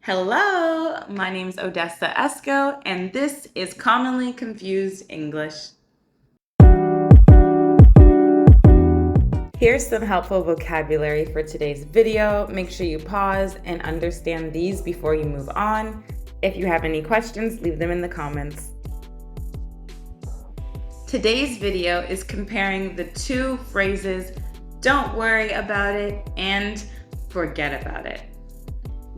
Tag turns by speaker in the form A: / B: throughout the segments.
A: Hello, my name is Odessa Esco, and this is Commonly Confused English. Here's some helpful vocabulary for today's video. Make sure you pause and understand these before you move on. If you have any questions, leave them in the comments. Today's video is comparing the two phrases, "don't worry about it" and "forget about it."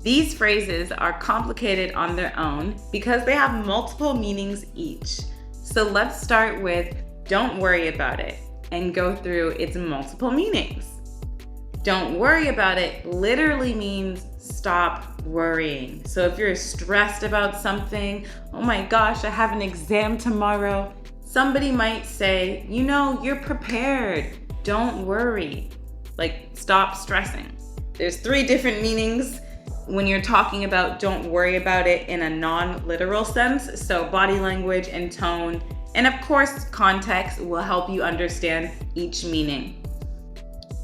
A: These phrases are complicated on their own because they have multiple meanings each. So let's start with "don't worry about it" and go through its multiple meanings. Don't worry about it literally means stop worrying. So if you're stressed about something, oh my gosh, I have an exam tomorrow, somebody might say, you're prepared. Don't worry. Like, stop stressing. There's 3 different meanings when you're talking about don't worry about it in a non-literal sense. So body language and tone, and of course context will help you understand each meaning.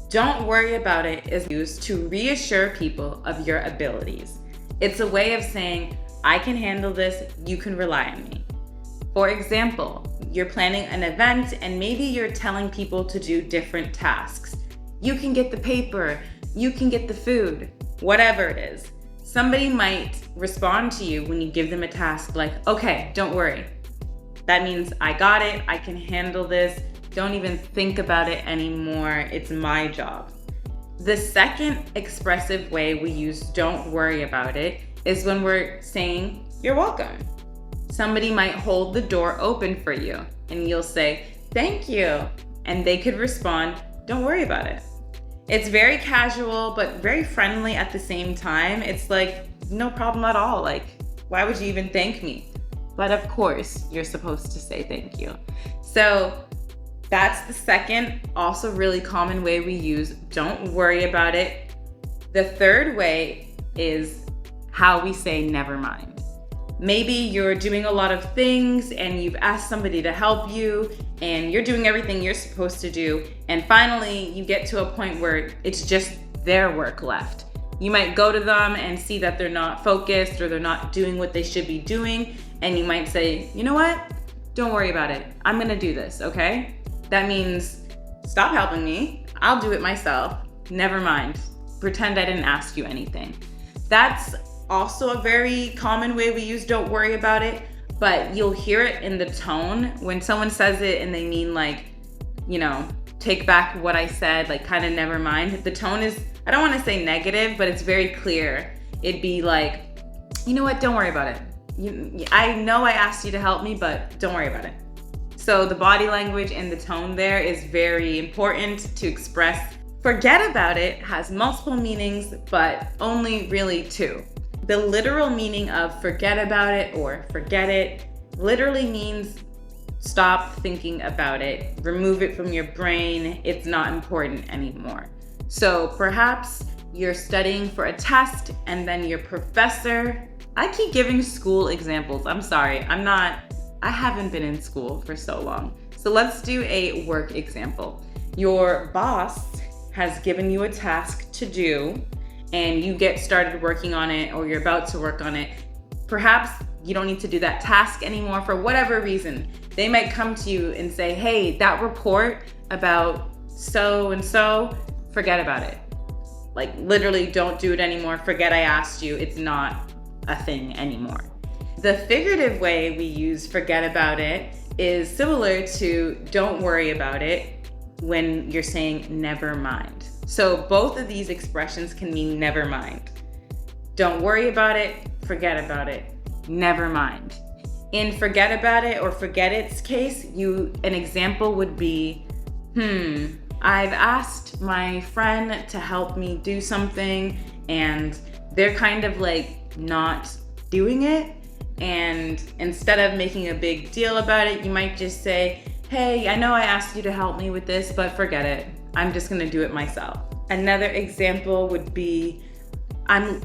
A: Don't worry about it is used to reassure people of your abilities. It's a way of saying, I can handle this, you can rely on me. For example, you're planning an event and maybe you're telling people to do different tasks. You can get the paper, you can get the food, whatever it is. Somebody might respond to you when you give them a task like, okay, don't worry. That means I got it, I can handle this, don't even think about it anymore, it's my job. The second expressive way we use don't worry about it is when we're saying, you're welcome. Somebody might hold the door open for you and you'll say, thank you. And they could respond, don't worry about it. It's very casual, but very friendly at the same time. It's like, no problem at all. Like, why would you even thank me? But of course, you're supposed to say thank you. So that's the second, also really common way we use don't worry about it. The third way is how we say never mind. Maybe you're doing a lot of things and you've asked somebody to help you and you're doing everything you're supposed to do. And finally, you get to a point where it's just their work left. You might go to them and see that they're not focused or they're not doing what they should be doing. And you might say, you know what? Don't worry about it. I'm gonna do this, okay? That means stop helping me. I'll do it myself. Never mind. Pretend I didn't ask you anything. That's also a very common way we use don't worry about it, but you'll hear it in the tone when someone says it and they mean like, take back what I said, like kind of never mind. The tone is, I don't want to say negative, but it's very clear. It'd be like, you know what, don't worry about it. I know I asked you to help me, but don't worry about it. So the body language and the tone there is very important to express. Forget about it has multiple meanings, but only really 2. The literal meaning of forget about it or forget it literally means stop thinking about it, remove it from your brain, it's not important anymore. So perhaps you're studying for a test and then your professor, I keep giving school examples, I'm sorry, I haven't been in school for so long. So let's do a work example. Your boss has given you a task to do and you get started working on it or you're about to work on it. Perhaps you don't need to do that task anymore for whatever reason. They might come to you and say, hey, that report about so and so, forget about it. Like literally don't do it anymore. Forget I asked you. It's not a thing anymore. The figurative way we use forget about it is similar to don't worry about it when you're saying never mind. So both of these expressions can mean never mind. Don't worry about it, forget about it, never mind. In forget about it or forget it's case, an example would be, I've asked my friend to help me do something and they're kind of like not doing it. And instead of making a big deal about it, you might just say, hey, I know I asked you to help me with this, but forget it. I'm just gonna do it myself. Another example would be,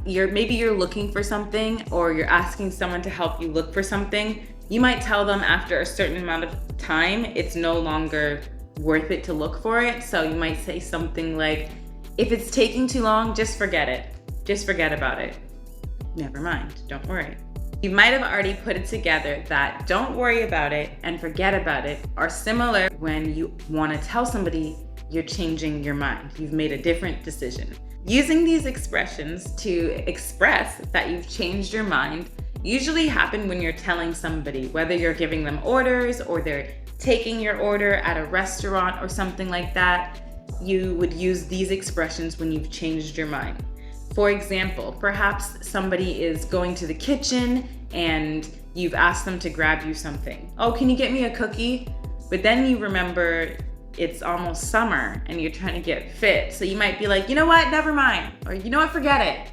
A: maybe you're looking for something or you're asking someone to help you look for something. You might tell them after a certain amount of time, it's no longer worth it to look for it. So you might say something like, if it's taking too long, just forget it. Just forget about it. never mind, don't worry. You might have already put it together that don't worry about it and forget about it are similar when you want to tell somebody you're changing your mind. You've made a different decision. Using these expressions to express that you've changed your mind usually happen when you're telling somebody, whether you're giving them orders or they're taking your order at a restaurant or something like that. You would use these expressions when you've changed your mind. For example, perhaps somebody is going to the kitchen and you've asked them to grab you something. Oh, can you get me a cookie? But then you remember it's almost summer and you're trying to get fit. So you might be like, you know what, never mind. Or you know what, forget it.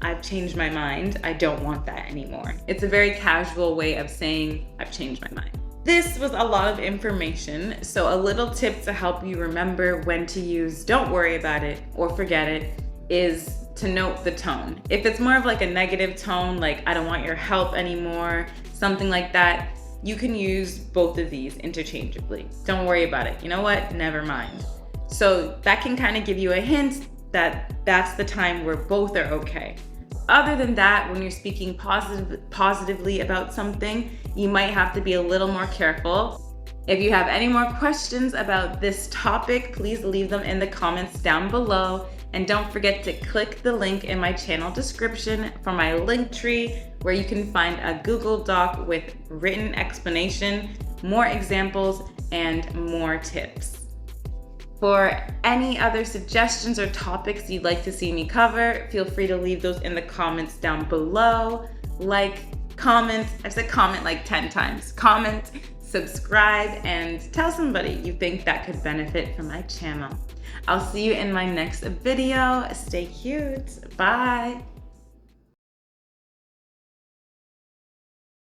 A: I've changed my mind. I don't want that anymore. It's a very casual way of saying I've changed my mind. This was a lot of information, so a little tip to help you remember when to use don't worry about it or forget it is to note the tone. If it's more of like a negative tone, like I don't want your help anymore, something like that, you can use both of these interchangeably. Don't worry about it. You know what? Never mind. So that can kind of give you a hint that that's the time where both are okay. Other than that, when you're speaking positively about something, you might have to be a little more careful. If you have any more questions about this topic, please leave them in the comments down below. And don't forget to click the link in my channel description for my Linktree, where you can find a Google Doc with written explanation, more examples, and more tips. For any other suggestions or topics you'd like to see me cover, feel free to leave those in the comments down below. Comment, I've said comment like 10 times. Comment, subscribe, and tell somebody you think that could benefit from my channel. I'll see you in my next video. Stay cute. Bye.